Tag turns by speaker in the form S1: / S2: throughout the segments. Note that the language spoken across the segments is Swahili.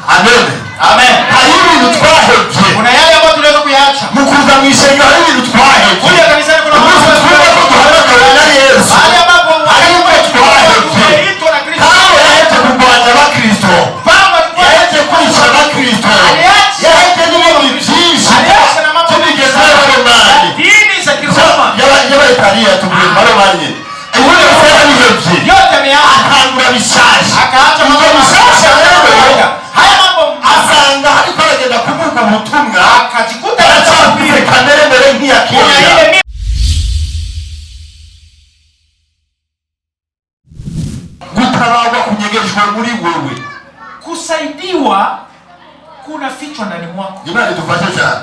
S1: Amen.
S2: Amen.
S1: Hari ibintu twahebye.
S2: Kuna yale ambayo tunaweza kuyaacha.
S1: Mukuza mwishenge hari ibintu twahebye.
S2: Kuja kanisani kuna mambo
S1: tunaweza kuhara na Yesu.
S2: Hali ambapo
S1: hari ibintu twahebye.
S2: Kristo na Kristo.
S1: Kawe yaje kubwanya ba Kristo.
S2: Baba
S1: yaje kwisha ba Kristo. Yaje n'ibindi byinshi.
S2: Aliacha na mambo
S1: tubigeza baromani.
S2: Dini za Kiroma.
S1: Yaba Italia tubwe baromani. Uwe ufera n'ibyo.
S2: Yote ameacha.
S1: Akangura bishasha.
S2: Akaacha mambo
S1: bishasha rero.
S2: Haya mambo
S1: asanga hari paragenda kuvuga ubutumwa
S2: akajikuta
S1: aracyafite kamere mbere nk'iyakera. Gutabagwa kunyegejwe muri wewe.
S2: Kusaidiwa kuna fichwa ndani mwako.
S1: Imani tufashe cyane.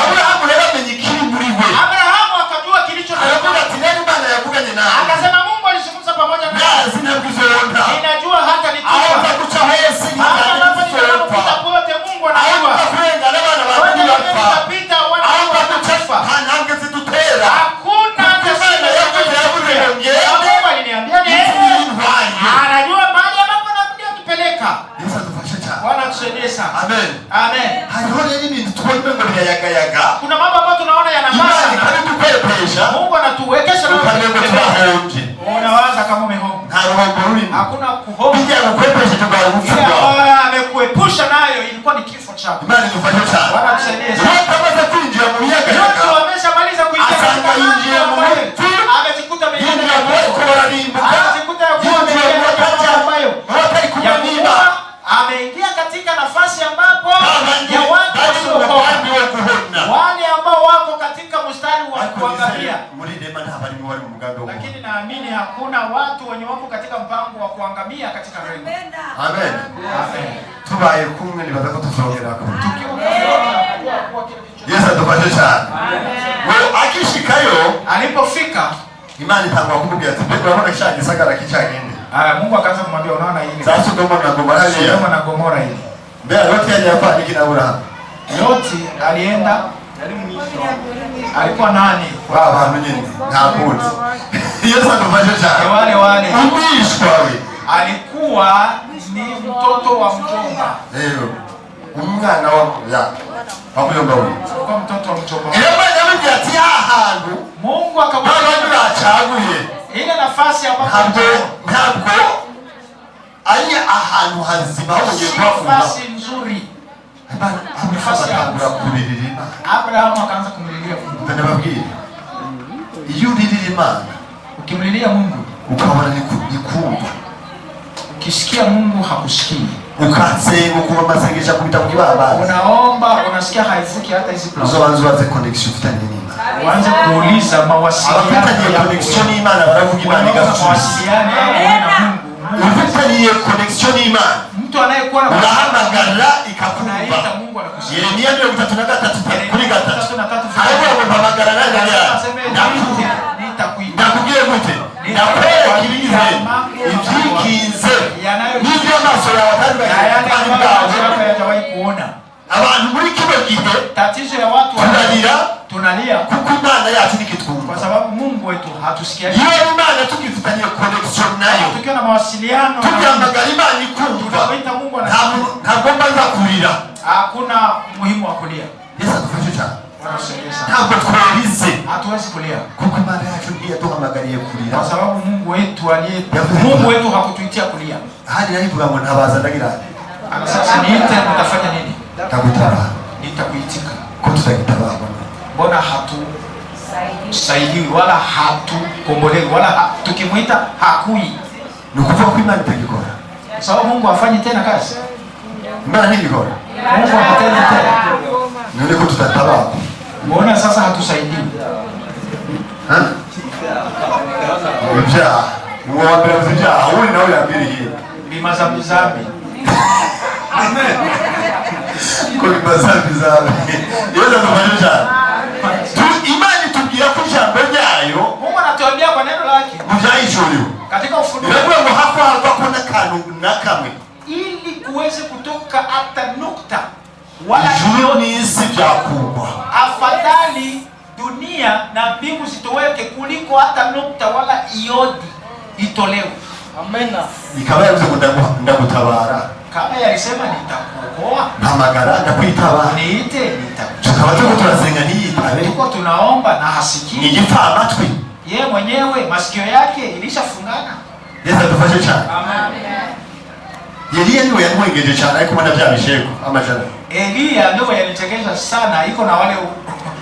S1: Abrahamu rero amenye kiri muri we.
S2: Abrahamu akajua kilicho ndani mwako.
S1: Aravuga ati nani Imana yavuganye nawe.
S2: Akasema Mungu alizungumza pamoja na wewe.
S1: Sinabwizonda.
S2: Ninajua hata nitupa.
S1: Aho kucha hese ni
S2: ninapita pote Mungu anajua.
S1: Kurenga n'abana bacu bapfa.
S2: Tutapita wana kufa.
S1: Ntange zidutera.
S2: Hakuna
S1: Imana yavuze
S2: Mungu aliniambia anajua mahali ambapo nakupeleka.
S1: Yesu atufashe cyane.
S2: Bwana tusaidie sana.
S1: Amen.
S2: Amen.
S1: Hariho rero ibintu twumva ngo yagayaga.
S2: Kuna mambo ambayo tunaona yanapasa. Mungu anatuwekesha na
S1: kutuhombye.
S2: Unawaza kama umehomba.
S1: Nta ruhombo rurimo.
S2: Hakuna kuhomba.
S1: Bijya kukwepesha tugara gupfira.
S2: Amekuepusha nayo ilikuwa ni kifo chako.
S1: Imana idufashe cyane.
S2: Bwana tusaidie sana.
S1: Hata kwinjira mu yagayaga.
S2: Yote wameshamaliza kuingia katika
S1: injia mu
S2: amejikuta mwenyewe
S1: amejikuta
S2: ameingia katika nafasi ambapo ya watu wale ambao wako katika mstari wa kuangamia. Lakini naamini hakuna watu wenye wako katika mpango wa kuangamia katika rengo.
S1: Amen. Amen. Tubaye kumwe ni badako tuzogerako. Yesu atufashe cyane. Wewe akishikayo
S2: alipofika
S1: Imana itangwa kumubwira ati mbega urabona cya gisagara kicagende.
S2: Mungu akaanza kumwambia unaona hili.
S1: Za Sodoma na Gomora hili.
S2: Sodoma na Gomora hili.
S1: Mbea yote aliyafanya kina Abrahamu.
S2: Yote alienda alikuwa nani?
S1: Baba mwenyewe hakuti. Yesu atufashe cyane.
S2: Wale.
S1: Umishwa we.
S2: Alikuwa ni mtoto wa mjomba.
S1: Leo. Umwana wa ya. Wamuyomba we.
S2: Kwa mtoto wa mjomba. Mungu akamwambia
S1: achaguye
S2: ile nafasi ambapo
S1: ntabwo ari ahantu hazima ho
S2: nafasi nzuri.
S1: nafasi ya kubiririma.
S2: Abraham akaanza kumlilia Mungu.
S1: Ndababwira iyo uririra Imana
S2: ukimlilia Mungu
S1: ukabona nikumva,
S2: ukisikia Mungu hakusikii,
S1: ukasenga kuba masengesha kubita kibaba,
S2: unaomba unasikia haifuki hata hizi plan
S1: uzobanza waze connection ufitanye n'Imana.
S2: Uanze kuuliza mawasiliano
S1: ya connection n'Imana, baravuga Imana igasubiza
S2: mawasiliano na Mungu.
S1: Ufitanye connection n'Imana,
S2: mtu anayekuwa na
S1: unahamagara ikakumva.
S2: Mungu anakusikia.
S1: Yeremia 33 kuri gatatu hayo mpamagara nani ndakubwiye gute ndakwereka ibize ibyikinze n'ibyo amaso yawe
S2: atawahi kuona.
S1: Abantu muri kino gihe
S2: tatizo ya watu tunalia
S1: kuko Imana yacu nikitwumva,
S2: kwa sababu Mungu wetu hatusikia.
S1: Iyo Imana tukifitanye connection nayo,
S2: tukiwa na mawasiliano,
S1: tukiamagara Imana ikumva,
S2: tunaita Mungu anasikia.
S1: Ntagomba nzakurira,
S2: hakuna muhimu wa kulia.
S1: Yesu atufashe cyane.
S2: Ntabwo twarize, hatuwezi kulia
S1: kuko Imana yacu ndiye duhamagariye kulira,
S2: kwa sababu Mungu wetu hakutuitia kulia.
S1: Hadi naivuga ngo ntabaza ndagira
S2: anasema niite nitafanya nini?
S1: Takutaba,
S2: nitakuitika.
S1: Ko tutakitababa,
S2: mbona saidiwi wala kombolewi wala tukimuita hakui?
S1: Nukuvuga ko Imana itagikora,
S2: sababu Mungu hafanyi tena kazi.
S1: Imana ntigikora,
S2: Mungu hatendi tena.
S1: None ko tutatababa,
S2: mbona sasa hatusaidiwi?
S1: Ibya uwambere uzija uri nawe yambiriye
S2: bimazambi
S1: Amen. Ko bimazambi Yesu atufashe. Imani tubwira ko ijambo ryayo,
S2: Mungu anatuambia kwa neno lake
S1: mujayishuriwe
S2: katika ufunuo,
S1: ndio ngo hapa kuna kanuni na kamwe
S2: ili kuweze kutoka hata nukta wala
S1: juu ni isi byakubwa.
S2: Afadhali dunia na mbingu zitoweke kuliko hata nukta wala iodi itolewe. Amena.
S1: Ikaba yavuze ngo ndagutabara.
S2: Kama yalisema nitakuokoa. kuoa,
S1: mpamagara ndakwitaba,
S2: niite nitakuja.
S1: tukaba turiko turasenga ntiyitabe,
S2: Tuko tunaomba na hasikii.
S1: ni igipfa amatwi.
S2: Yeye mwenyewe masikio yake ilishafungana.
S1: Yesu adufashe cyane.
S2: Amen.
S1: Eliya niwe yamwengeje cyane ariko mwana bya bishego amajana.
S2: Eliya ndio yalichekesha sana, iko na wale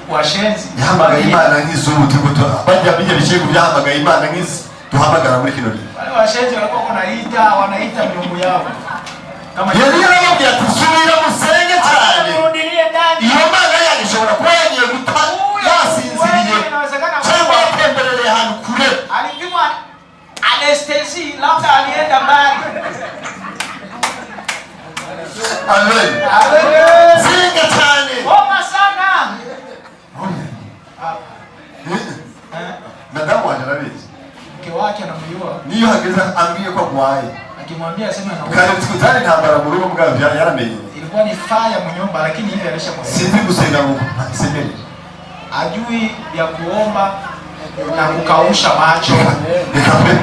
S2: washenzi.
S1: Yahamagaye Imana nk'izubu tuko bajya bijya bishego byahamagaye Imana nk'izi duhamagara muri kino gihe.
S2: Wale washenzi walikuwa wanaita miungu yao.
S1: Kama Eliya anamwambia tusubira musenge cyane.
S2: Rudilie ndani.
S1: Iyo Mana yagishobora kuba yagiye guta yasinziriye. Cyangwa yatembereye ahantu kure.
S2: Alipimwa anestesi, labda alienda mbali.
S1: Amen.
S2: Amen.
S1: Singa cyane.
S2: Homa sana.
S1: Madamu wanjye arabizi.
S2: Mke wake anamjua.
S1: Niyo hageze ambwiye ko agwaye.
S2: Akimwambia sema na
S1: Kare tukutane ntambara mu rugo bwa yaramenye.
S2: ilikuwa ni faya mnyumba, lakini hivi alishamwambia.
S1: Sinzi gusenga ngo semeni.
S2: Ajui ya kuomba na kukausha macho.
S1: Nikape.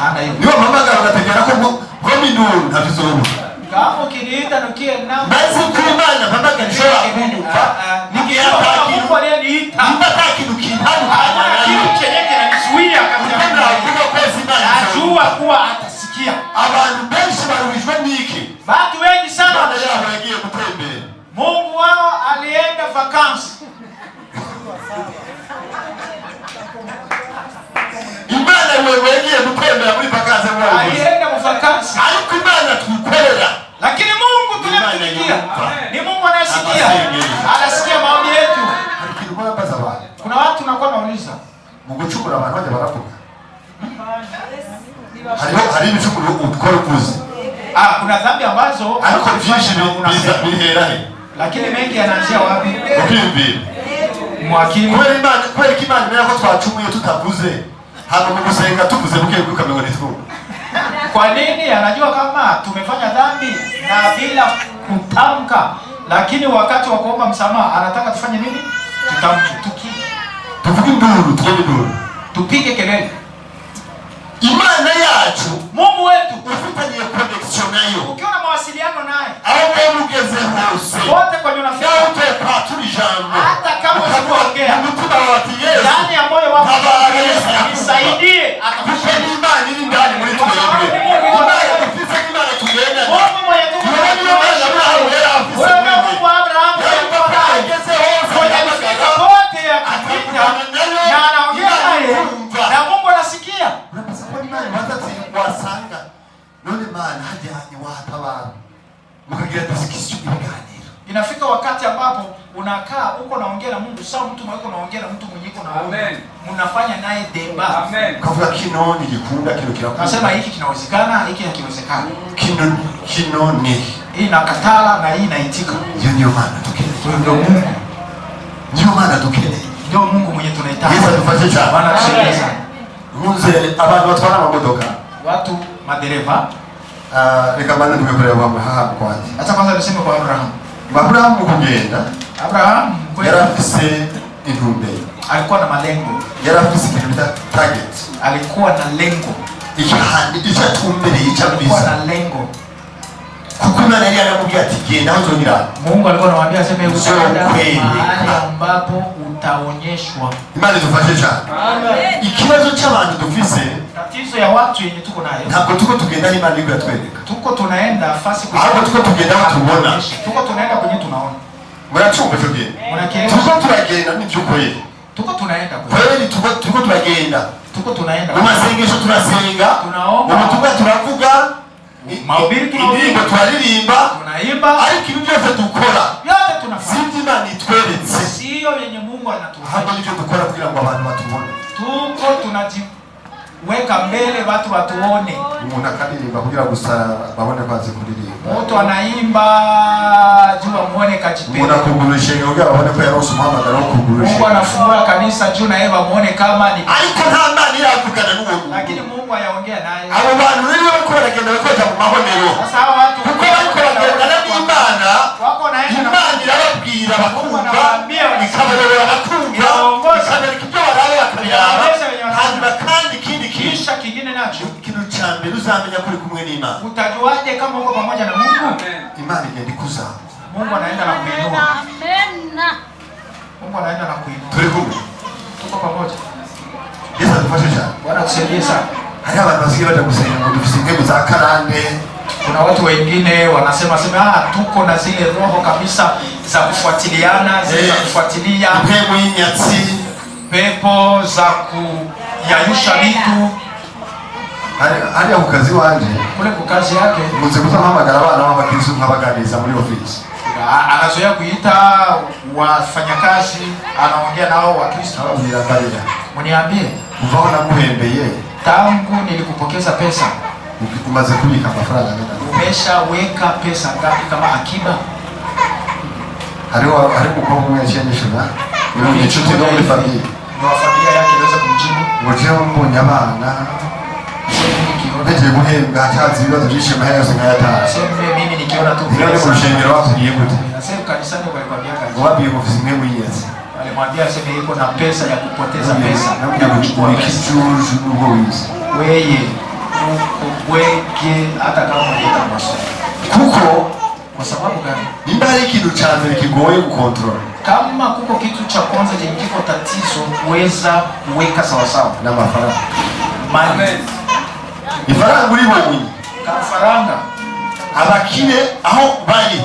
S2: Hana hiyo.
S1: Niyo mpamagara ugategera ko ngo minuru ntabizoba.
S2: Kama ukiniita nukie namba.
S1: Basi kumana mpamagara ishobora kunduka. Nigiye ataki.
S2: Mungu aliyeniita.
S1: Nimba ataki nukintanu
S2: Hana kitu chenye kinanizuia kabisa.
S1: Ndio pesa imani.
S2: Najua kuwa atasikia.
S1: Abantu benshi baruhijwe niki.
S2: Watu wengi sana
S1: Bana yabo yagiye gutembera.
S2: Mungu wao alienda vacances.
S1: Imana wewe yagiye gutembera muri vacances mwawe.
S2: Alienda vacances.
S1: Ariko Imana tukorera.
S2: Lakini Mungu tunamtumikia. Ni Mungu anasikia. Anasikia maombi yetu. Kuna watu nakuwa nauliza.
S1: Mugucukura abantu bajya baravuga. Hari ibicukuro ukora ukuzi.
S2: Kuna dhambi ambazo
S1: ariko byinshi bihera he.
S2: Lakini mengi yanaanzia wapi?
S1: Ukimbi.
S2: Mwakini.
S1: Kweli Imana imenya ko twacumuye tutavuze. Hano mu gusenga tuvuze buke kukamenya nitwo.
S2: Kwa nini? Anajua kama tumefanya dhambi na bila kutamka, lakini wakati wa kuomba msamaha anataka tufanye nini? Tutamke,
S1: tuvuge nduru,
S2: tupige kelele.
S1: Imana yacu,
S2: Mungu wetu,
S1: ufitanye connection nayo.
S2: Ukiona mawasiliano naye,
S1: aho mugeze hose.
S2: Wote kwa unafika.
S1: Wote paturi jambo.
S2: Hata kama usipoongea.
S1: Mtuba wati Yesu.
S2: Ndani ya moyo wako. Nisaidie
S1: atakusha imani ni ndani muri twebwe. Imana ifite Imana tugenda.
S2: Mungu mwenye tu. Wewe Mungu wa Abraham.
S1: Ageze hose.
S2: Wote yakapita. Na anaongea naye. Na Mungu anasikia.
S1: Unapasa kwa Imana watati wasanga. None Imana hajyanye watabara. Mukagira disikisyo ibiganiro.
S2: Inafika wakati ambapo unakaa uko naongea na Mungu sawa, mtu mwako naongea na mtu mwenyeko na Mungu. Mnafanya naye deba.
S1: Amen. Kavuga kino ni gikunda kino kirakunda.
S2: Nasema hiki kinawezekana, hiki hakiwezekani.
S1: Kino ni
S2: hii nakatala na hii naitika.
S1: Ndio maana tukile.
S2: Ndio Mungu.
S1: Ndio maana tukile.
S2: Ndio Mungu mwenye tunahitaji.
S1: Yesu atufanye cha.
S2: Bwana tusikilize.
S1: Munze abantu batwara amamodoka.
S2: Watu madereva.
S1: Reka bana tumekorera kwa Abraham kwanza.
S2: Acha kwanza niseme kwa Abraham.
S1: Abraham kugenda.
S2: Abraham
S1: yarafise intumbero.
S2: Alikuwa na malengo.
S1: Yarafise kitu target.
S2: Alikuwa na lengo.
S1: Icatumbere
S2: alikuwa na lengo.
S1: Kuko Imana yari yaramubwiye ati genda aho uzonyira.
S2: Mungu alikuwa anamwambia aseme utaenda mahali ambapo utaonyeshwa.
S1: Imana idufashe cyane. Amen. Ikibazo cy'abantu dufise,
S2: tatizo ya watu yenye tuko nayo.
S1: Ntabwo tuko tugenda Imana iko yatwereka.
S2: Tuko tunaenda fasi
S1: kwa sababu tuko tugenda tubona.
S2: Tuko tunaenda kwenye tunaona.
S1: Muracumba cyo gihe. Tuko turagenda n'ibyukoye.
S2: Tuko tunaenda
S1: kweli. Tuko turagenda.
S2: Tuko tunaenda.
S1: Mu masengesho turasenga.
S2: Tunaomba.
S1: Mu tuba turavuga.
S2: Mahubiri tunaimba,
S1: twaririmba,
S2: tunaimba,
S1: ariko ibyo byose dukora
S2: yote tunafanya.
S1: Sindi Imana itweretse.
S2: Sio yenye Mungu anatuonyesha.
S1: Hapo ndio dukora kugira ngo abantu batubone.
S2: Tuko tunajiweka mbele watu watuone.
S1: Umuntu akaririmba kugira gusa babone kwazi kuririmba.
S2: Mtu anaimba juu amuone kajipenda.
S1: Umuntu akugurisha kugira babone ko yarose umuhamagaro wo kugurisha.
S2: Mungu anafungua kanisa juu na Eva muone kama ni.
S1: Ariko nta Imana iravugana n'umuntu.
S2: Lakini Mungu ayaongea naye.
S1: Abo bantu rero bako baragenda bakoja mu mahonero.
S2: Sasa hao watu
S1: kuko bariko bagenda n'Imana.
S2: Wako naenda
S1: Imana irababwira bakumva. Ikabarora bakumva. Ikabera ibyo baraye bakabiraba. Hanyuma kandi ikindi
S2: kisha kingine nacho.
S1: Ikintu cya mbere uzamenya kuri kumwe n'Imana.
S2: Utajuaje kama uko pamoja na Mungu?
S1: Imana agenda ikuza.
S2: Mungu anaenda na kuinua.
S3: Amen.
S2: Mungu anaenda na kuinua.
S1: Turi kumwe.
S2: Tuko pamoja.
S1: Yesu atufashe sana.
S2: Bwana tusaidie sana.
S1: Hari abantu basigaye baje gusenga ngo dufite za karande.
S2: Kuna watu wengine wanasema tuko na zile roho kabisa za kufuatiliana, za kufuatilia
S1: pepo y'inyatsi,
S2: pepo za kuyayusha vitu.
S1: Hali ukazi wanje
S2: kule kukazi yake
S1: muze kuzahamagara abana b'abakristo nk'abaganiza muri office.
S2: Anazoea kuita wafanyakazi, anaongea nao Wakristo. Mniambie,
S1: uvaona muhembeye
S2: tangu nilikupokeza pesa
S1: umaze kubika amafaranga ngapi?
S2: Umeshaweka pesa ngapi kama akiba?
S1: Hari mukobwa umwe yacyanyishura ni inshuti no muri familia.
S2: Ni wa familia yake aliweza kumjibu.
S1: Ngoje mbonye abana ngiye guhembwa hatazi ibibazo byinshi mahera yose nkayatara.
S2: Mimi nikiona tu
S1: ndio ni mshengero wako niye gute.
S2: Nasema kanisani walikwambia kazi.
S1: Wapi yuko fizimwe mwinyezi.
S2: Alimwambia aseme yuko na pesa ya kupoteza pesa.
S1: Na kuchukua kichuju nugo wizi.
S2: Weye weke hata kama unataka masomo.
S1: Kuko
S2: kwa sababu gani?
S1: Ndari kitu cha mbere kigoye kukontrol.
S2: Kama kuko kitu cha kwanza chenye kiko tatizo kuweza kuweka sawa sawa
S1: na mafaranga.
S2: Amen.
S1: Ifaranga uri wowe.
S2: Kama faranga
S1: abakire aho bari.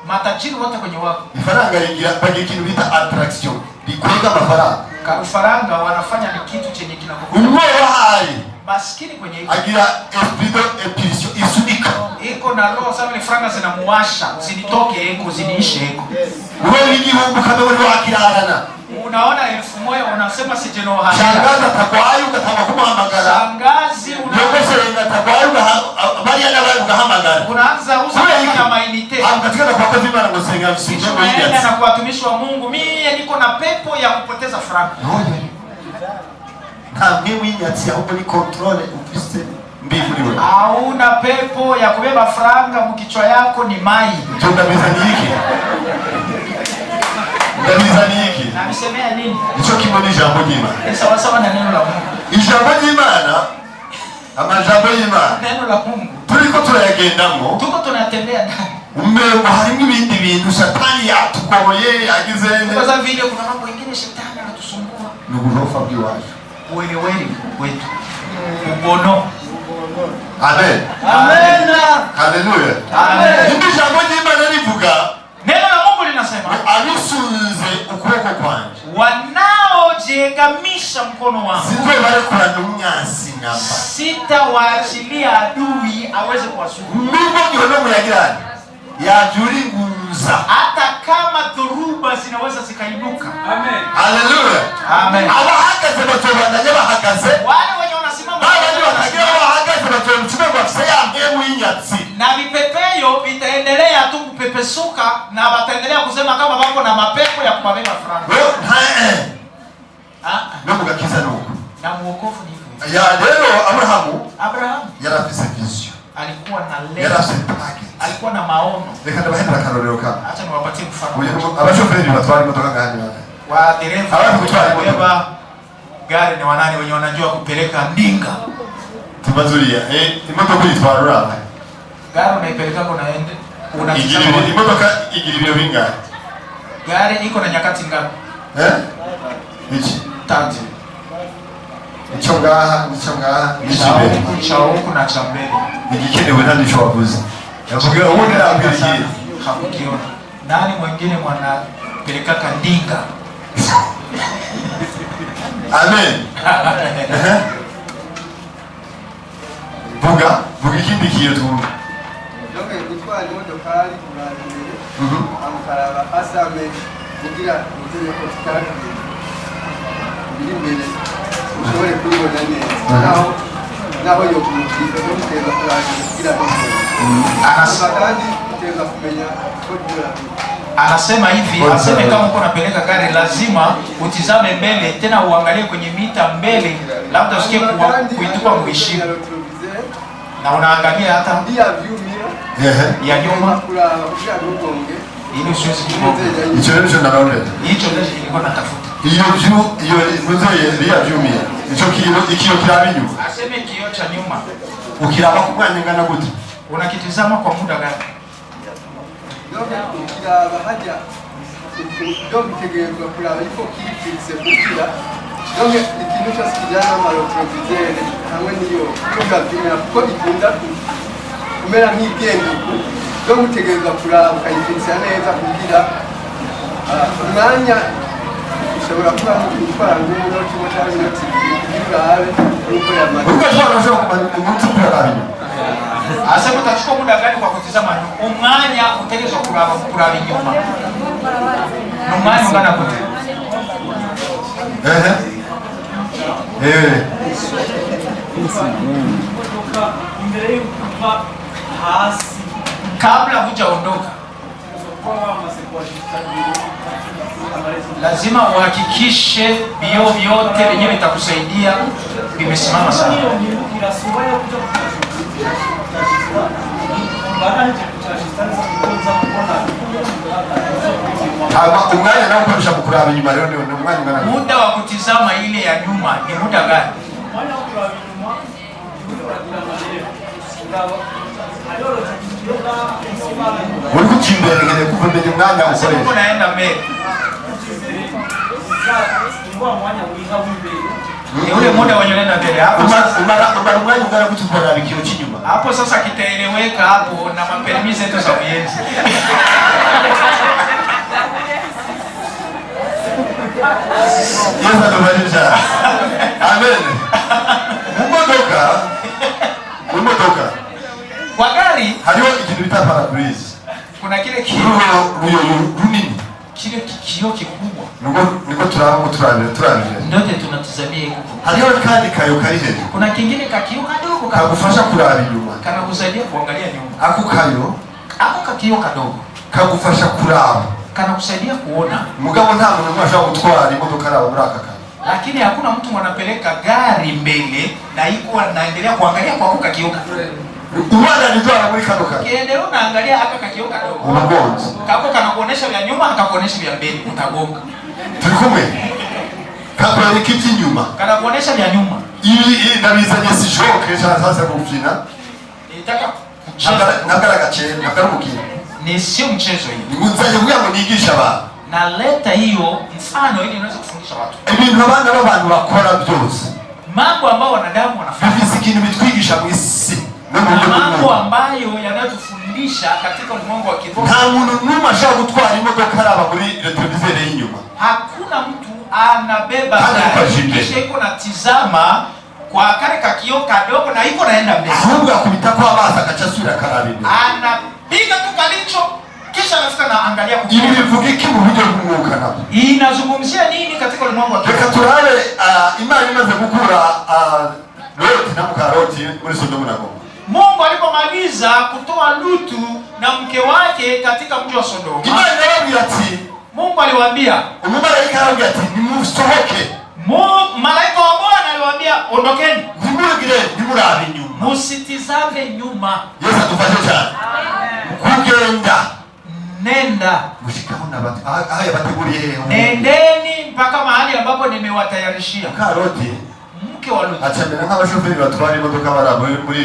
S2: Matajiri wote kwenye wako.
S1: Ifaranga ligira bagiye kintu bita attraction. Bikwega mafaranga.
S2: Kama faranga wanafanya ni kitu chenye kinakuwa.
S1: Umwe wahari.
S2: Maskini kwenye hiki.
S1: Agira esprit impulsion isunika.
S2: Iko na roho sana, ile franga zinamuwasha, zinitoke eko, ziniishe eko.
S1: Wewe igihumbu kama wewe wakirarana.
S2: Unaona 1000 unasema sijeno haya.
S1: Shangaza takwayo ugatama kumuhamagara.
S2: Shangazi
S1: unakoserenga takwayo bari yana bari ugahamagara.
S2: Unaanza uza na mainite.
S1: Katika kwa kazi mara ngosenga msingi.
S2: Unaenda na kwa watumishi wa Mungu, mimi niko na pepo ya kupoteza franga.
S1: Na mimi nyati ahubwo ni control ufise mbivu wewe.
S2: Hauna pepo ya kubeba franga mkichwa yako ni mai.
S1: Ndio mizani hiki. Ndio mizani hiki.
S2: Na nisemea nini?
S1: Hicho kimoni jambo jima.
S2: Ni sawa sawa na neno la Mungu.
S1: Ijambo jimana amajambo jimana.
S2: Neno la Mungu.
S1: Tuliko turayagendamo.
S2: Tuko tunatembea ndani.
S1: Umbe harimo ibindi bintu satani yatukoye agize.
S2: Kwa sababu vile kuna mambo mengine shetani anatusumbua.
S1: Nugurofa biwaje.
S2: Wewe wetu. Ubono.
S1: Amen.
S2: Amen.
S1: Haleluya.
S2: Amen.
S1: Ndio jambo jimana livuga.
S2: Neno la Mungu linasema
S1: alusunze ukuboko kwanje
S2: wanaojiengamisha mkono wangu
S1: sinzo bale kurana umnyasi namba
S2: sitawaachilia adui aweze kuwasumbua.
S1: Mungu ngione muyagirani yajuri nguza
S2: hata kama dhoruba zinaweza zikainuka. Amen.
S1: Haleluya.
S2: Amen.
S1: Abahagaze batobandanye bahagaze
S2: wale wenye wanasimama
S1: bale watagira bahagaze batomchime kwa kusaya ngemu inyatsi
S2: na vipepeo vitaendelea tu kupepesuka na wataendelea kusema kama wako na mapepo ya kubabeba franga.
S1: No mugakiza nuko
S2: na muokovu ni hivyo.
S1: Ya leo Abraham yarafise vision.
S2: Alikuwa na lengo.
S1: Yarafise target.
S2: Alikuwa na maono.
S1: Reka ndabahenda karorero kama.
S2: Acha niwapatie mfano.
S1: Abashoferi batwara imodoka ngani wale.
S2: Wa dereva
S1: kutwara
S2: imodoka gari ni wanani wenye wanajua kupeleka ndinga.
S1: Tumazuria imodoka itwara uraba.
S2: Gari unaipeleka kwa naende
S1: unatizama imodoka igiribyo bingana.
S2: Gari iko na nyakati ngapi?
S1: Hichi
S2: tatu.
S1: Ichongaha
S2: Chauku na chambele.
S1: Nigikenewe nani cyo wavuze. Yakubwira ubundi nabwiye.
S2: Hakukiona. Nani mwingine mwana peleka kandinga.
S1: Amen. Vuga ikindi kiyo tu.
S4: Ndoke gutwara imodokari kurangire. Amukaraba asame kugira uteye ko kitaka. Biri mbere. Ushobore kubona neza. Naho yo kumukira no guteza kurangire kugira ngo kandi uteza kumenya ko dura.
S2: Anasema hivi, aseme kama uko unapeleka gari lazima utizame mbele, tena uangalie kwenye mita mbele, labda usikie kuitupa mheshimu. Na unaangalia hata ya nyuma ili usiweze kugonga.
S1: Hicho ndio tunaona.
S2: Hicho ndio nilikuwa natafuta.
S1: Hiyo mzee ya jumia. Hicho kiyo kirabinyu.
S2: Aseme kioo cha nyuma.
S1: Ukiraba kumwanyangana gute?
S2: Unakitizama kwa muda gani?
S4: kiraba hajya bitegerezwa kuraba ariko kirikitse gukira ikintu cyose kijyana n'amaroprovisere hamwe n'iyo ugapimira kuko ikunda kumera nk'ibyenduku byo gutegerezwa kuraba ukayipimisa neza kugira umwanya ushobora kuba gutwara nk'umunota umwe cyangwa iminota ibiri urabe nuko yamaze
S2: Asema utachukua muda gani kwa kutizama umwanya utegerezwa kuraba inyuma. Umwanya ungana gute? Kabla hujaondoka lazima uhakikishe bio vyote vyenyewe vitakusaidia vimesimama sawa.
S1: Umwanya nao ukoresha kuraba inyuma rero ni umwanya ungana.
S2: Muda wa kutizama ile ya nyuma ni muda gani?
S1: Uri kuchimbere ngene kuvumbenya umwanya ukoresha.
S2: Sasa naenda mbele. Ni ule muda wenye unaenda mbele hapo.
S1: Umara umwanya ungana kuchukua bikiro chinyuma.
S2: Hapo sasa kitaeleweka hapo na mapermis zetu za ujenzi.
S1: Yesu atubariki. Amen. Umodoka.
S2: Kwa gari
S1: hariho ikintu bita parabrise.
S2: Kuna kile
S1: runini.
S2: Kile kioo kikubwa.
S1: Niko turabire.
S2: Ndote tunatazamia huko.
S1: Hariho kandi kayo kari hejuru.
S2: Kuna kingine kakioo kadogo
S1: kagufasha kuraba inyuma.
S2: Kanakusaidia kuangalia nyuma. Ako kakioo kadogo
S1: kagufasha kuraba.
S2: Kanakusaidia kuona.
S1: Mugabo nta muntu ashaka gutwara imodoka araba muri aka kanya.
S2: Lakini hakuna mtu anapeleka gari mbele na iko anaendelea kuangalia kwa kuka kioo.
S1: Uwana nitwara muri kano kanya.
S2: Kiendelea unaangalia haka kakioo kadogo.
S1: Unagonza.
S2: Kako kanakuonesha vya nyuma, akakuonesha vya mbele, utagonga.
S1: Tulikumwe. Kako ni kiti nyuma.
S2: Kanakuonesha vya nyuma.
S1: Ili ndabizanye si joke sasa kufina.
S2: Nitaka
S1: nagara gacere, nagara mukino.
S2: Ni sio mchezo hiyo.
S1: Ngunzaje kugira ngo nigisha abantu.
S2: Naleta hiyo mfano ili niweze kufundisha watu.
S1: Ibintu abantu bakora byose.
S2: Mambo ambayo wanadamu wanafanya.
S1: Bifise ikintu bitwigisha mu isi.
S2: Mambo ambayo yanatufundisha katika ulimwengu wa kiroho.
S1: Nta muntu numwe ashaka gutwara imodoka araba muri retroviseur y'inyuma.
S2: Hakuna mtu anabeba gari kisha iko natizama kwa kale kakioo kadogo na iko naenda mbele.
S1: Ahubwo akubita kwa amazi akachasura karabine.
S2: Anapiga tu kalicho kisha anafika na angalia kwa.
S1: Ibi bivuga iki mu buryo bw'umwuka nabo?
S2: Inazungumzia nini katika ulimwengu wa kiroho?
S1: Reka turabe Imana imaze gukura Loti na Mukaroti muri Sodoma na Gomora.
S2: Mungu alipomaliza kutoa Lutu na mke wake katika mji wa Sodoma.
S1: Imana inawambia ati,
S2: Mungu aliwaambia,
S1: umumarayika anawambia ati nimusohoke.
S2: Malaika wa Bwana aliwaambia ondokeni.
S1: Nimurabe nyuma.
S2: Musitizame nyuma.
S1: Yesu atufashe cyane. Kugenda.
S2: Nenda.
S1: Mushikaho nabati. Aya bateguriye.
S2: Nendeni mpaka mahali ambapo nimewatayarishia.
S1: Karoti.
S2: Mke wa Lutu.
S1: Achamena nk'abashoferi batwara imodoka barabo muri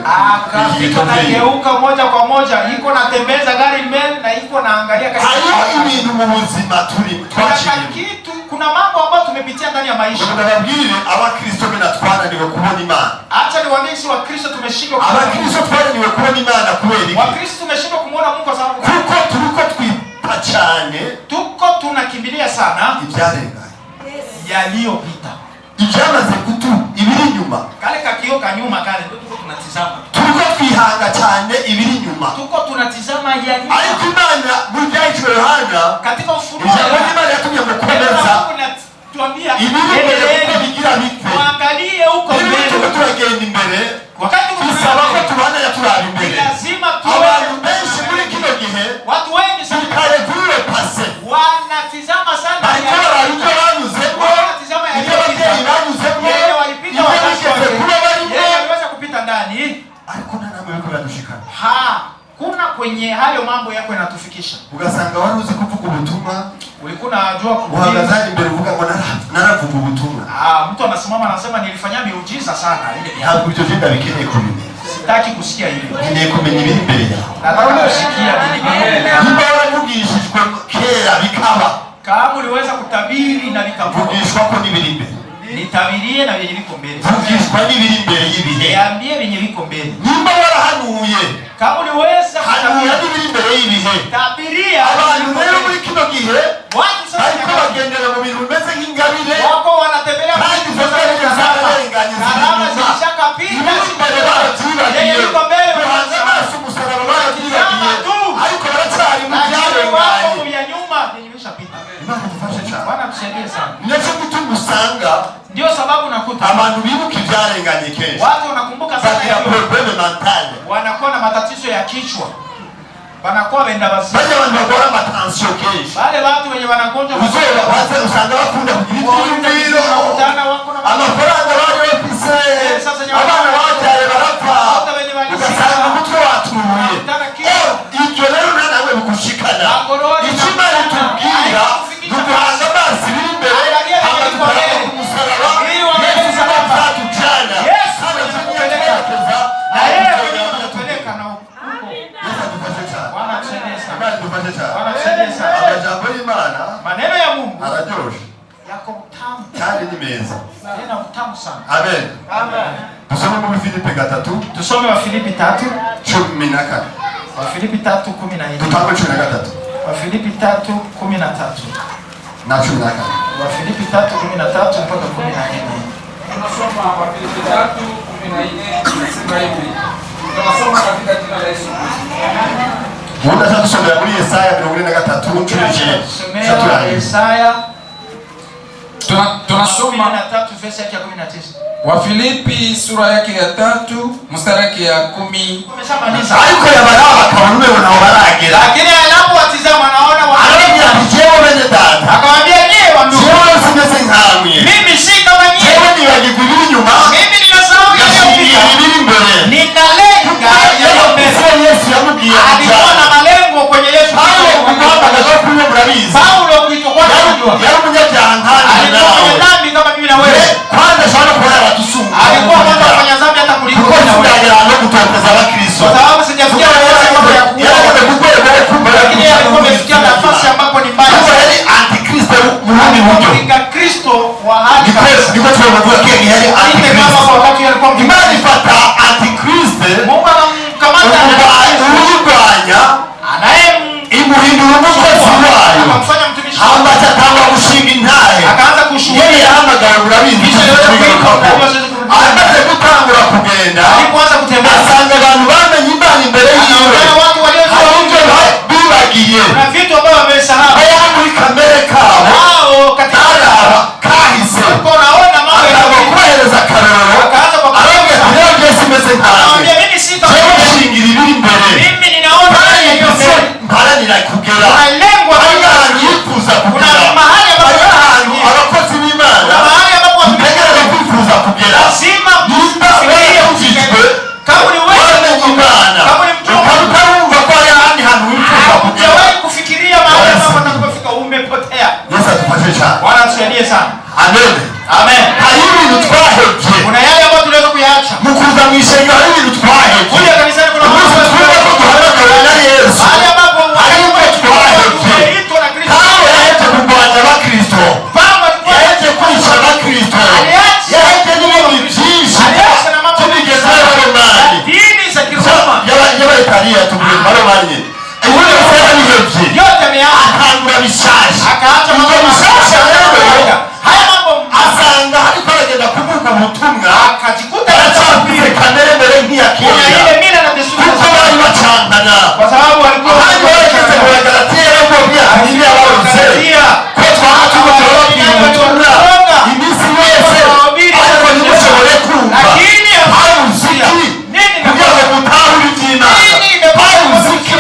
S2: akageuka moja kwa moja, iko natembeza gari mbele na iko naangalia katika.
S1: Hayo ibintu mu buzima turi
S2: twachiriye. Kuna mambo ambayo tumepitia ndani ya maisha.
S1: Tunababwire abakristo benatwananiwe kubona Imana.
S2: Acha niwaambie si wakristo tumeshindwa kuona.
S1: Abakristo twananiwe kubona Imana kweli.
S2: Wakristo tumeshindwa kumuona Mungu kwa sababu
S1: kuko turiko twipa cyane,
S2: tuko tunakimbilia sana
S1: ibyarenga
S2: yaliyopita.
S1: Ibyamaze kutu ibiri nyuma.
S2: Kale kakioo kanyuma kale ndio tuko tunatizama.
S1: Tuko twihanga cyane ibiri nyuma.
S2: Tuko tunatizama yali.
S1: Ariko Imana mujyaje Yohana
S2: katika ufunuo
S1: Imana yatumye mu kukomeza.
S2: Tuambia
S1: bigira bitwe.
S2: Tuangalie huko mbele.
S1: Turagenda imbere.
S2: Wakati
S1: tusaba ko tubana ya turaba imbere.
S2: Lazima
S1: abantu benshi muri kino gihe
S2: watu wengi sana
S1: kale kure passe.
S2: Wanatizama sana
S1: ariko bariko banyuzemo.
S2: Wanatizama yale walipita wakati waliweza kupita ndani.
S1: Ariko nanawe yuko yadushikana.
S2: Kuna kwenye hayo mambo yako yanatufikisha.
S1: Ugasanga wari uzi kuvuga ubutumwa.
S2: Ulikuwa unajua kuhubiri.
S1: Uhagazaje mbele uvuga ngo naravuga ubutumwa.
S2: Mtu anasimama anasema nilifanya miujiza sana ile.
S1: Ntabwo ibyo byenda bikeneye kumenya.
S2: Sitaki kusikia hilo.
S1: Nkeneye kumenya ibiri imbere yawe.
S2: Nataka kusikia nini Kama uliweza kutabiri na vikavuka.
S1: Vugishwa ko n'ibiri imbere.
S2: Nitabirie na vyenye viko mbele.
S1: Vugishwa n'ibiri imbere y'ibihe.
S2: Niambie vyenye viko mbele.
S1: Nimba warahanuye.
S2: Kama uliweza
S1: kutabiri n'ibiri imbere y'ibihe.
S2: Tabiria.
S1: Abantu rero muri kino gihe
S2: watu sasa
S1: ariko bagendera mu bintu bimeze nk'ingabire.
S2: Wako wanatembelea
S1: kandi zazarenganye
S2: karama zilishakapita. Yeye yuko mbele
S1: Hasa umusaraba baragiye. Ariko baracyari mu byarenganye.
S2: Ya nyuma nimeshapita.
S1: Imana dufashe cyane.
S2: Bwana tusaidie sana.
S1: Nacyo gituma usanga
S2: ndio sababu nakuta
S1: abantu bibuka ibyarenganye kenshi.
S2: Watu wanakumbuka sana
S1: ya probleme mentale.
S2: Wanakuwa na matatizo ya kichwa. Wanakuwa wenda basi.
S1: Bale abantu bakora amatension kenshi.
S2: Wale watu wenye wanagonjwa
S1: uzoba base usanga bakunda kugira ibiro. Amafaranga bari bafise. Abana bajaye barapfa. Ugasanga umutwe watuye. Icyo rero nanawe bukushikana. Ikimara tubwira duhanga amazi imbere.
S2: Maneno ya Mungu
S1: araryoshe
S2: yako tamu
S1: kandi ni meza.
S2: Tena utamu sana.
S1: Amen.
S2: Amen.
S1: Tusome mu Filipi 3.
S2: Tusome wa Filipi
S1: 3:14.
S2: Wa Filipi 3:14.
S1: Tutango 13.
S2: Wa Filipi 3:13.
S1: Na 14.
S2: Wa Filipi 3:13 mpaka 14.
S3: Tunasoma wa Filipi 3:14 inasema hivi. Tunasoma katika jina la Yesu Kristo.
S1: Muda sasa tusome muri Yesaya 43 nchini.
S2: Somea Yesaya
S3: tunasoma
S2: 3 verse yake ya 19.
S3: Wa Filipi sura yake ya 3 mstari yake ya 10.
S2: Umeshamaliza.
S1: Ariko yabaraba kanume wanaobaragera.
S2: Lakini anapowatizama anaona
S1: wanaona njeo wenye dada.
S2: Akamwambia nyie wa ndugu.
S1: Njeo simeze nkamwe.
S2: Mimi si kama nyie.
S1: Njeo ni wajikubiri nyuma.
S2: Mimi ninasahau yaliyopita. Ninalenga yaliyopita.
S1: Yesu yamubwiye.
S2: Alikuwa na malengo kwenye Yesu. Paulo kuitokuwa kujua. Alikuwa kwenye dhambi kama mimi na wewe. Alikuwa kwanza kufanya dhambi hata kuliko na wewe. Kwa sababu sijafikia nafasi mambo ya kuoa. Lakini alikuwa amefikia nafasi ambapo ni mbaya. Kupinga Kristo wa haki. Mungu anamkamata
S1: imuhindura umukozi wayo ambaye atangwa gushinga intahe
S2: akaanza kushuhudia
S1: yeye yahamagaye urabizi amaze gutangura kugenda
S2: alipoanza kutembea
S1: asanga abantu bamenye Imana imbere yiwe
S2: watu waliozoea
S1: bibagiye
S2: na vitu ambavyo wamesahau
S1: aya muri kamere kabo
S2: wao katika
S1: kahise
S2: naona mambo
S1: yanakuhereza karoro
S2: akaanza kwa
S1: arabye byose imeze nkawe
S2: mimi sita
S1: shingira ibiri imbere
S2: mimi ninaona hiyo mbele
S1: mparanira kugera
S2: lengo
S1: yifuza kugera
S2: kuna mahali ambapo
S1: abakozi b'Imana
S2: kuna mahali ambapo
S1: tutegereza kwifuza kugera
S2: lazima
S1: kufikiria ujijwe
S2: kama ni wewe
S1: Imana
S2: kama ni mtu
S1: ukarumva ko ari ahandi hantu wifuza kugera
S2: hujawahi kufikiria mahali ambapo utakapofika umepotea.
S1: Yesu atufashe cyane.
S2: Bwana tusaidie sana.
S1: Amen.
S2: Amen.
S1: Hari ibintu twahebye.
S2: Kuna yale ambayo tunaweza kuyaacha.
S1: Mukuza mwishengero hari ibintu twahebye.
S2: Kuja kanisani kuna
S1: mambo tunaweza kuhamagara na Yesu.
S2: Hali ambapo
S1: hari ibintu twahebye.
S2: Tumeitwa na Kristo.
S1: Paulo yaje kurwanya Abakristo. Yaje kwica Abakristo. Yaje n'ibintu byinshi. Tubigezeho Romani.
S2: Dini za Kiroma.
S1: Y'Abayitaliya tubwira Maromani. Ibyo bisaba n'ibyo.
S2: Yote ameacha.
S1: Akangura bishasha.
S2: Akaacha
S1: mambo bishasha rero.
S2: Haya mambo
S1: asanga hariko aragenda kuvuga ubutumwa
S2: akajikuta
S1: aracyafite kamere mbere nk'iyakera.
S2: Ile mila na desturi
S1: kuko bari bacangana.
S2: Kwa sababu walikuwa
S1: bageze mu Galatiya no mu Bibiri abaruze. Ko twahatuye turababwira ubutumwa. Iminsi yose ariko ntimushobore kumva.
S2: Lakini
S1: hauziki kugira ngo mutahure iby'Imana. Hauziki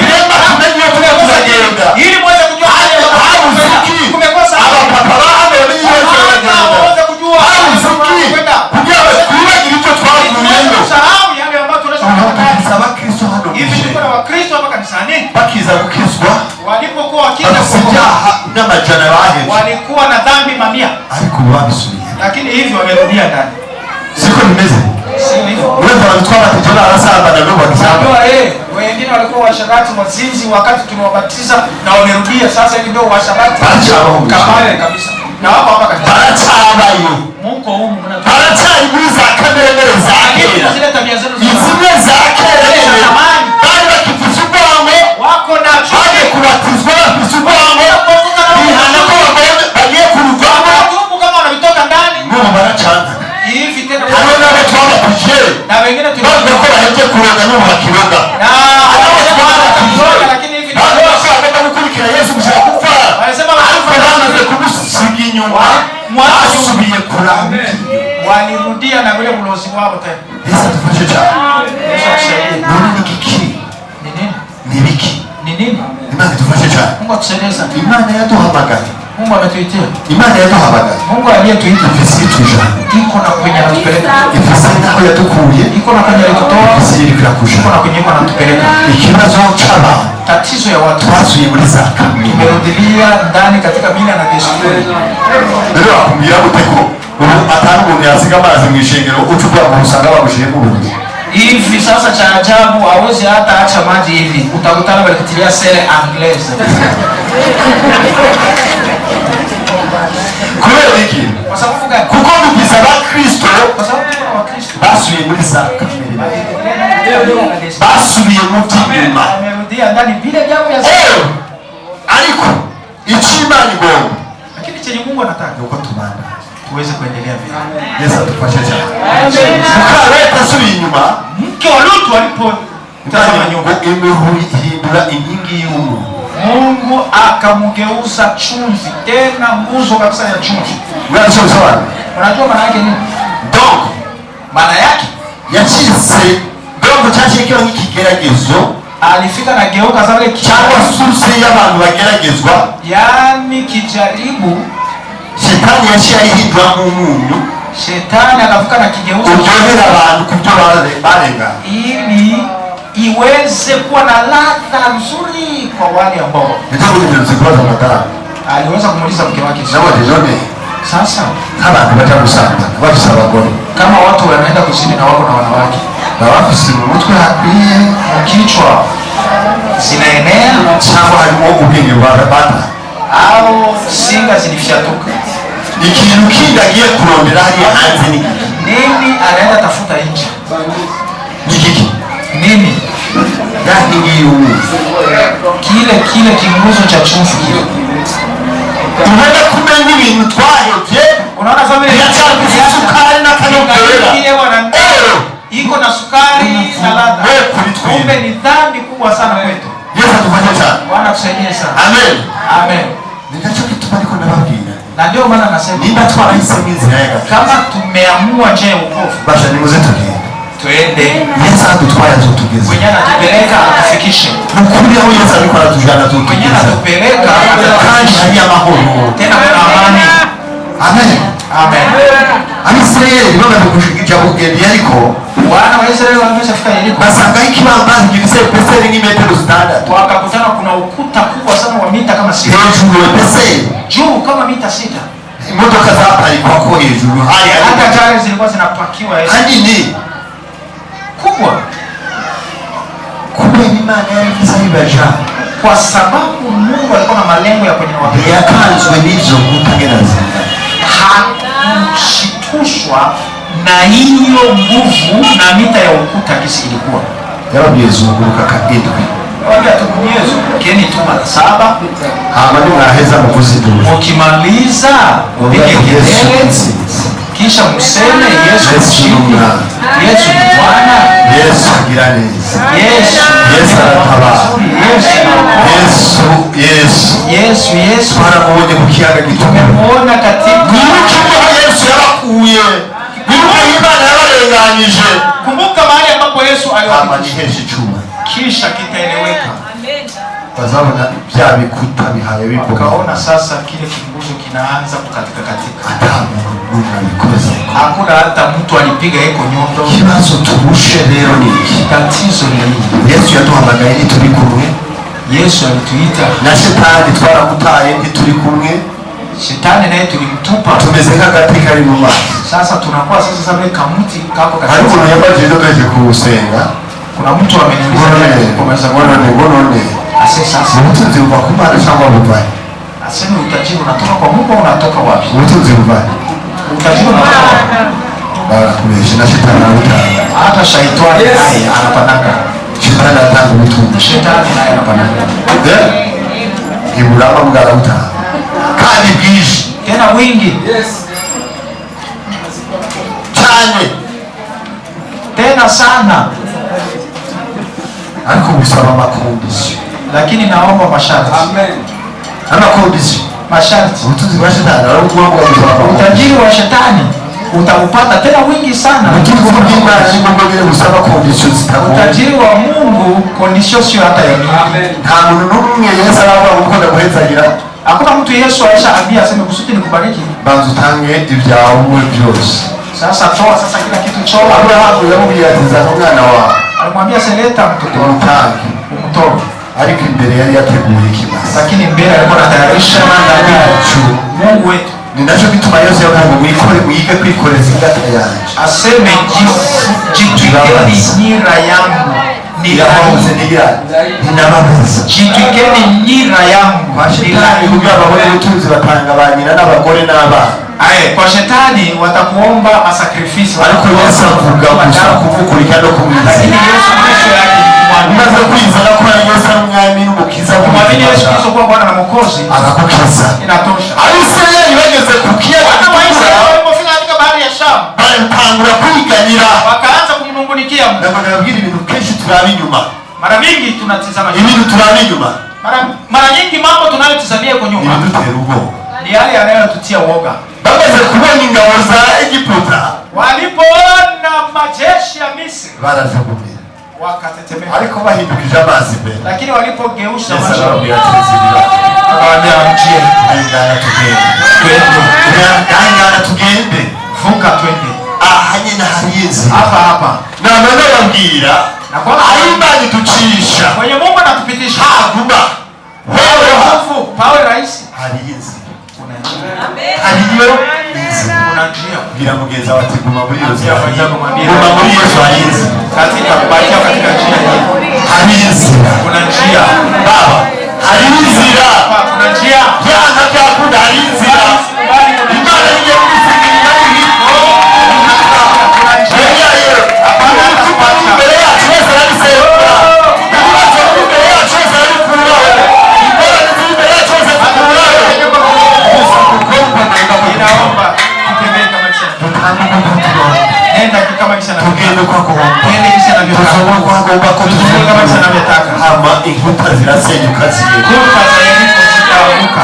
S1: rema tumenye ko turagenda.
S2: Ili muweze kujua
S1: hauziki
S2: kumekosa
S1: abapapa bahame b'iyo
S2: muweze kujua
S1: hauziki kugira ngo twibagire ibyo twavuyemo.
S2: Sahau yale ambayo tunasema
S1: Abakristo hano
S2: hivi tuko na Wakristo hapa kanisani
S1: bakiza gukizwa
S2: walipokuwa wakiza
S1: ibyaha n'amajana bahebye
S2: walikuwa na dhambi mamia
S1: ariko babisubiye
S2: lakini hivi wamerudia ndani.
S1: Siko bimeze.
S2: Sio hivyo.
S1: wewe wanatwala tijana arasaba na ndio wakisaba
S2: wengine walikuwa washarati wazinzi wakati tunawabatiza na wamerudia sasa hivi ndio washarati kabale kabisa. Na hapo hapa katika
S1: barachaba hiyo
S2: Mungu humu
S1: barachari muri za kamere zake
S2: zile tabia zenu
S1: izimwe zake
S2: zamani
S1: bali bakifusubamo
S2: wako na
S1: baje kubatizwa bafusubamo bihana ko bagiye kurugwamo
S2: Mungu kama wanavitoka ndani
S1: ngo barachana
S2: hivi tena
S1: hano nabo twabapije
S2: na wengine
S1: bavuga ko bahetse kuroga no bakiroga
S2: lakini hivi
S1: nabo bashaka gukurikira Yesu gushaka gupfa
S2: wanasema
S1: bamaze kumusiga inyuma mwasubiye kuramba
S2: walirudia na vile ulozi wao tena.
S1: Yesu atufashe cyane
S2: Yesu akusaidie.
S1: nini kiki
S2: Ni nini?
S1: ni biki
S2: Ni nini?
S1: Imana itufashe cyane
S2: Mungu atusaidie sana.
S1: Imana yaduhamagaye
S2: Mungu ametuitia.
S1: Imana yaduhamagaye
S2: Mungu aliyetuita
S1: ifisi tuja
S2: iko na kwenye anatupeleka.
S1: ifisi naho yadukuye
S2: Iko na kwenye alikotoa.
S1: ifisi iri kurakusha
S2: Iko na kwenye iko anatupeleka.
S1: ikibazo cy'abantu
S2: Tatizo ya watu
S1: twasuye muri za kamere
S2: tumerudilia ndani katika mila na desturi.
S1: rero bakumbwira gute ko ubu atari umuntu yasiga amazi mu ishengero ucukura mu usanga bagushiye mu buriri
S2: Hivi sasa cha ajabu hawezi hata acha maji hivi. Utakutana walikitilia sere anglaise.
S1: kubera iki
S2: Kwa sababu gani?
S1: kuko dukiza abakristo
S2: Kwa sababu tuko na Wakristo.
S1: basuye muri za kamere basubiye mu by'inyuma
S2: Wamerudia ndani vile jambo ya
S1: ariko icy'Imana igomba
S2: lakini chenye Mungu anataka
S1: nuko tubana
S2: tuweze kuendelea vile.
S1: Yesu atufashe cyane mukareta asubiye inyuma
S2: Mke wa Lutu alipotazama nyumba,
S1: imehindura inkingi y'umuntu
S2: Mungu akamgeuza chumvi, tena nguzo kabisa ya chumvi.
S1: mwacho sawa
S2: Unajua maana yake nini?
S1: donc
S2: Maana yake
S1: yacitse donc cyashyikiwe nk'ikigeragezo
S2: alifika na geuka zile
S1: cyangwa source y'abantu bageragezwa
S2: yani kijaribu.
S1: shetani yaciye ayihindura nk'umunyu
S2: Shetani akafika na kigeuza
S1: uryohera abantu ku byo barenga
S2: ili iweze kuwa na ladha nzuri kwa wale ambao
S1: nitakuuliza kubaza amatara
S2: aliweza kumuuliza mke wake.
S1: nabo none
S2: Sasa
S1: nk'abantu baja gusanga bafise abagore
S2: kama watu wanaenda kuzini na wako na wanawake
S1: baba bafise mu mutwe hakwiye
S2: kichwa zinaenea
S1: cyangwa harimo ubwenge bata
S2: au singa zilifyatuka,
S1: ikintu kindi agiye kurondera hariya hanze ni
S2: nini anaenda tafuta nje?
S1: iki
S2: Nini?
S1: yahingiye umuntu
S2: Kile kinguzo cha chumvi kile.
S1: tumaze kumenya ibintu twahevye
S2: Unaona kama ile
S1: sukari na kanyobera
S2: kile bwana iko na sukari na ladha. Kumbe ni dhambi kubwa sana kwetu.
S1: Yesu atufanye cyane
S2: Bwana tusaidie sana.
S1: amen
S2: Amen.
S1: ninacho kitu bariko nababwira
S2: Na ndio maana nasema
S1: nimba twarahisemo inzira ya gatatu
S2: kama tumeamua njia ya wokovu,
S1: basha nimuze tugende
S2: twende
S1: Yesu adutwaye azotugeza
S2: kwenye anatupeleka atufikishe.
S1: mukuri aho Yesu ariko aratujana
S2: Kwenye
S1: azotugeza
S2: anatupeleka
S1: kandi hari amahoro
S2: tena kuna amani.
S1: amen
S2: Amen.
S1: Abisirayeli bamaze kuja kugenda Yeriko
S2: Wana wa Israeli wameshafika Yeriko,
S1: basangaho ikibambazi gifise peseri nk'imetero 6
S2: wakakutana kuna ukuta kubwa sana wa mita kama 6,
S1: hejuru peseri
S2: juu kama mita 6.
S1: imodoka zaparikwa ko hejuru
S2: Hata gari zilikuwa zinapakiwa
S1: hanini
S2: kubwa,
S1: kubera Imana yarigize abibaja
S2: kwa sababu Mungu alikuwa na malengo ya kwenye watu.
S1: yakanzwe n'izo kutangenaza
S2: Hakushitushwa na hiyo nguvu na mita ya ukuta kisi ilikuwa.
S1: yarabwiye zunguruka kadidwe
S2: Wambia tu Yesu, keni tu mara 7,
S1: hama nimwaheza muvuzi duru
S2: mukimaliza upige kelele, kisha museme Yesu mshindi, Yesu ni Bwana,
S1: Yesu agira neza
S2: Yesu
S1: aratabara
S2: Yesu
S1: twaramubonye ku kiyaga gitumye
S2: tumemuona katika
S1: nibuka Yesu yabakuye nibuka Imana yabarenganyije
S2: kumbuka mahali ambapo Yesu aliwafikisha,
S1: amanyihesha icuma
S2: kisha kitaeleweka.
S1: bazabona bya bikuta bihaye bikomeye
S2: Ukaona sasa kile kinguzo kinaanza kukatika katika.
S1: atamuntu abikoze
S2: Hakuna hata mtu alipiga eko nyondo.
S1: ikibazo turushe rero ni iki
S2: Tatizo ni nini?
S1: Yesu yaduhamagaye ntituri kumwe
S2: Yesu alituita
S1: na shetani twaramutaye ntituri kumwe
S2: Shetani naye tulimtupa.
S1: tumezeka katika kari mu mazi.
S2: Sasa tunakuwa sasa sababu kamuti kako katika.
S1: Hari umuntu yabaje dogaje kusenga.
S2: Kuna mtu ameniuliza
S1: kumeza mbona
S2: ase sasa
S1: ubutunzi buva ku Mana cyangwa buvaye?
S2: Asema utajiri unatoka kwa Mungu au unatoka wapi?
S1: Ubutunzi buvaye.
S2: Utajiri unatoka wapi?
S1: Barakuresha na shetani anatanga.
S2: Hata shaitani naye anapananga.
S1: Shetani anatanga ubutunzi.
S2: Shetani naye anapananga.
S1: Ibulama mugara utanga. Kandi bwije.
S2: Tena wingi.
S3: Yes.
S1: Cyane.
S2: Tena sana.
S1: Ariko bisaba amakondisyo.
S2: Lakini naomba masharti.
S3: Amen.
S1: Amakondisyo.
S2: Masharti.
S1: Ubutunzi bwa shetani arabugwa bisaba.
S2: Utajiri wa shetani utaupata tena wingi sana.
S1: Ubutunzi bw'Imana ni ngombwa bire busaba kondisyo zitakuwa.
S2: Utajiri wa Mungu kondisyo sio hata ya Mungu.
S3: Amen.
S1: Nta muntu n'umwe Yesu aravuga ngo ukunda guhezagira.
S2: Hakuna mtu Yesu alishaambia aseme kusudi nikubariki.
S1: Banza utange ibyawe byose.
S2: Sasa toa sasa kila kitu choa.
S1: Abrahamu yamubwiye ati zana umwana wawe.
S2: Alimwambia seleta mtoto
S1: Umutange.
S2: umtoe.
S1: Ariko imbere yari yateguye ikibazo.
S2: Lakini mbele alikuwa anatayarisha ndani yacu Mungu wetu.
S1: Ninacho bituma Yesu yavuga mwikore mwige kwikoreza ingata yanje.
S2: Aseme jitwikeni nira yangu.
S1: Nirahoze nigira. Ninababaza.
S2: Jitwikeni nira yangu.
S1: Bashitani kugira abagore ubutunzi batanga banyina n'abagore n'abana.
S2: Kwa shetani watakuomba masakrifisi.
S1: Ariko Yesu avuga gusa kuvukurika no kumwiza.
S2: Lakini Yesu Kristo yake
S1: Umaze kwizera ko ari Yesu n'umwami n'umukiza
S2: kumwamini Yesu Kristo kuwa Bwana na Mwokozi
S1: akakukiza.
S2: inatosha.
S1: Abisirayeli bageze ku kiyaga
S2: Wana wa Israeli walipofika katika bahari ya Shamu
S1: batangura kwiganira.
S2: wakaanza kumnungunikia Mungu.
S1: Ndabona nabwira ibintu kenshi turaba inyuma.
S2: Mara mingi tunatizama
S1: Ibintu turaba inyuma.
S2: Mara nyingi mambo tunayotizamia kwa nyuma
S1: Ibintu tera ubwoba.
S2: ni yale yanayotutia woga.
S1: Bamaze kubona ingabo za Egiputa
S2: Walipoona majeshi ya Misri
S1: barazagumira.
S2: wakatetemeka.
S1: Ariko bahindukije amazi mbere.
S2: Lakini walipogeusha
S1: Yesu
S2: macho
S1: arababwira ati zibira.
S2: akawaambia mjie
S1: Ngana tugende.
S2: twende.
S1: Ngana tugende.
S2: Vuka twende.
S1: Aha nyine hari inzira.
S2: Hapa.
S1: Namana babwira
S2: Na kwa
S1: aho Imana iducisha
S2: mwenye Mungu anatupitisha.
S1: haguma.
S2: Pawe hofu, pawe rahisi.
S1: Hari inzira.
S2: Kuna njia.
S1: Hariyo inzira.
S2: Kuna njia.
S1: Bwira mugenzi wawe ati guma muri iyo nzira.
S2: Mwambie
S1: Guma muri Yesu hari inzira.
S2: katika kubakia katika njia hii.
S1: Hari inzira.
S2: Kuna njia.
S1: Baba, hari inzira.
S2: Kuna njia.
S1: Byanga byakunda hari inzira. Imana igiye kugusigira ibiko.
S2: Kuna njia.
S1: Hapana kupacha. Mbere yacu wese arabisengura. Ibibazo biri imbere yacu wese arabikuraho. Ingorane ziri imbere yacu wese zikuraho. Gusa kuko
S2: Inaomba tutembee kama kisha. Nenda kama kisha na
S1: tugende kwa kuomba.
S2: twende kisha na vyotaka.
S1: Tuzoma kwa kuomba ko
S2: Tuzunguke kama kisha na vyotaka.
S1: hama inkuta zirasenyuka zigenda.
S2: Kuta za Yeriko zitaanguka.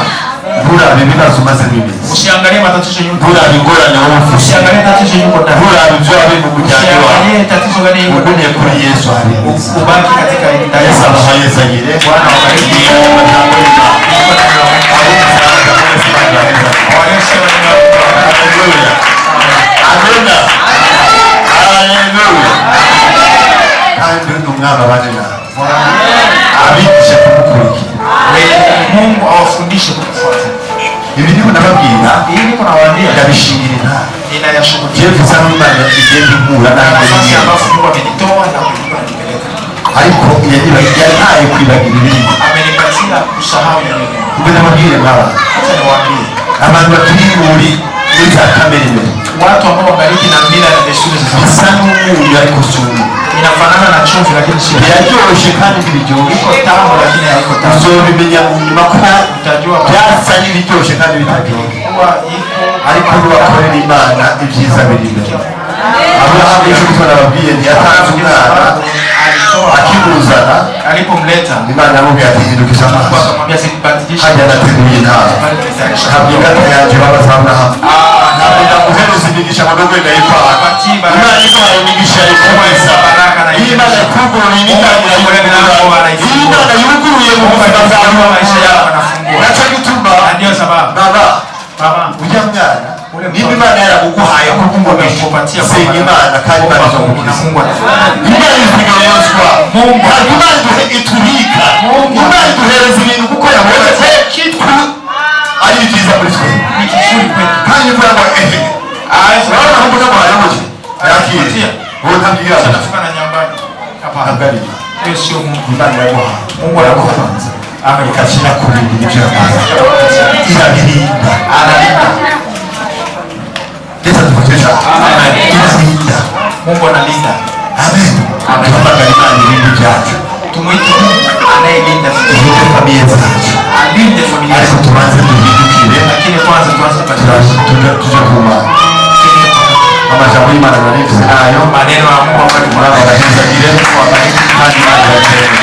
S1: Nturabe ibibazo umaze n'iminsi.
S2: Usiangalie matatizo yuko.
S1: Nturabe ingorane wowe ufite.
S2: Usiangalie tatizo yuko ndani.
S1: Nturabe ibyo wabe mu muryango wawe.
S2: Usiangalie tatizo gani yuko.
S1: Ugumye kuri Yesu hari inzira.
S2: Ubaki katika ndani.
S1: Yesu abahezagire.
S2: Bwana awabariki.
S1: Amagambo y'Imana. Haleluya. Amina. Haleluya. Kandi umwami abane nawe. Abigishe kumukurikira.
S2: Mungu awafundishe kufuata.
S1: Ibi ndiko nababwira
S2: Hii niko nawaambia
S1: ndabishingira intara.
S2: ninayashughulikia.
S1: Jewe bisa n'Imana igenda ihura
S2: Nafasi
S1: n'abantu.
S2: ambapo Mungu amenitoa na kunipeleka.
S1: Ariko yantaye kwibagira ibindi.
S2: Amenipatia kusahau yale.
S1: Mbe nababwire nk'aba.
S2: Acha niwaambie.
S1: Abantu bakiri muri za kamere mbere.
S2: Watu ambao wabariki na mila na desturi za zamani.
S1: Bisa n'umunyu ariko si umunyu.
S2: Inafanana na chumvi lakini sio.
S1: Biraryoshe kandi ntibiryoshye.
S2: Iko tamu lakini haiko tamu.
S1: Uzobimenya mu nyuma ko
S2: Utajua
S1: byasa n'ibiryoshe kandi bitaryoshye.
S2: kuwa iko
S1: Ariko nibakorera Imana ibyiza biri imbere. Aburahamu icyo gituma nababwiye ntiyatanze umwana akimuzana.
S2: alipomleta
S1: Imana yamubwiye ati hindukiza amaso.
S2: akamwambia sibadilishe.
S1: Hajya anateguye intara. Ntabwo ingata yanjye babaza Aburahamu. Ntabwo ndaguhereza imigisha mu rwego ndayipfana. Imana imuhaye imigisha ikomeza. Iyi Imana yakugururiye n'itangira y'ubugurura. Iyi Imana yuguruye mu buzima bwawe. Nacyo gituma baba ujya mwana niba Imana yaraguguhaye kuko umugisha senga Imana kandi Imana izogukiza. Imana izigorozwa. Kandi Imana itubika. Imana iduhereza ibintu kuko yabonye ko ari byiza muri twe. Imana yaguha
S2: Mungu anakufunza
S1: ikashyira ku bintu ibyo irabirinda ndetse tukoresha irabirinda
S2: Mungu analinda.
S1: amen tuhamagara Imana irinde ibyacu
S2: Tumwite Mungu anayelinda
S1: irinde famiye zacu
S2: alinde familia
S1: ariko
S2: yetu.
S1: tubanze duhindukire
S2: Lakini kwanza tuanze kubadilika.
S1: tuje ku Mana amajambo y'Imana narivuze nayo
S2: Maneno ya Mungu ambayo
S1: muraba bahezagire kandi Imana irakeneye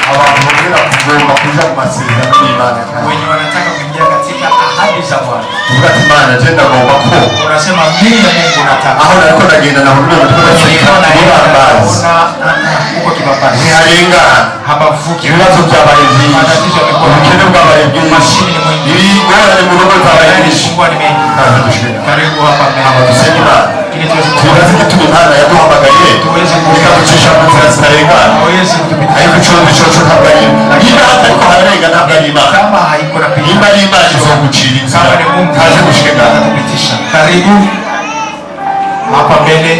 S1: abantu bongera kugomba kuja mu masezerano y'Imana
S2: wenye wanataka kuingia katika ahadi za Bwana.
S1: uvuga ati Imana je ndagomba ko
S2: Unasema mimi na Mungu nataka.
S1: aho nariko ndagenda na hurume tukacyika n'ibambazi
S2: uko kibabasi.
S1: ntiharengana
S2: Habavuki.
S1: ibibazo byabaye byinshi ubukene bwabaye bwinshi ingorane mu rugo zabaye nyinshi kaza dushira
S2: Karibu hapa mbele.
S1: dusenge Imana
S2: Ili tuweze
S1: tubaze igituma Imana yaduhamagaye ikaducisha mu nzira zitarengana ariko icondo coco ntabwo ari niba hatariko hararenga ntabwo ari Imana
S2: kama haiko na pili.
S1: nimba ari Imana izogucira inzira
S2: Kama ni Mungu
S1: kaze gushika
S2: atakupitisha. Karibu hapa mbele.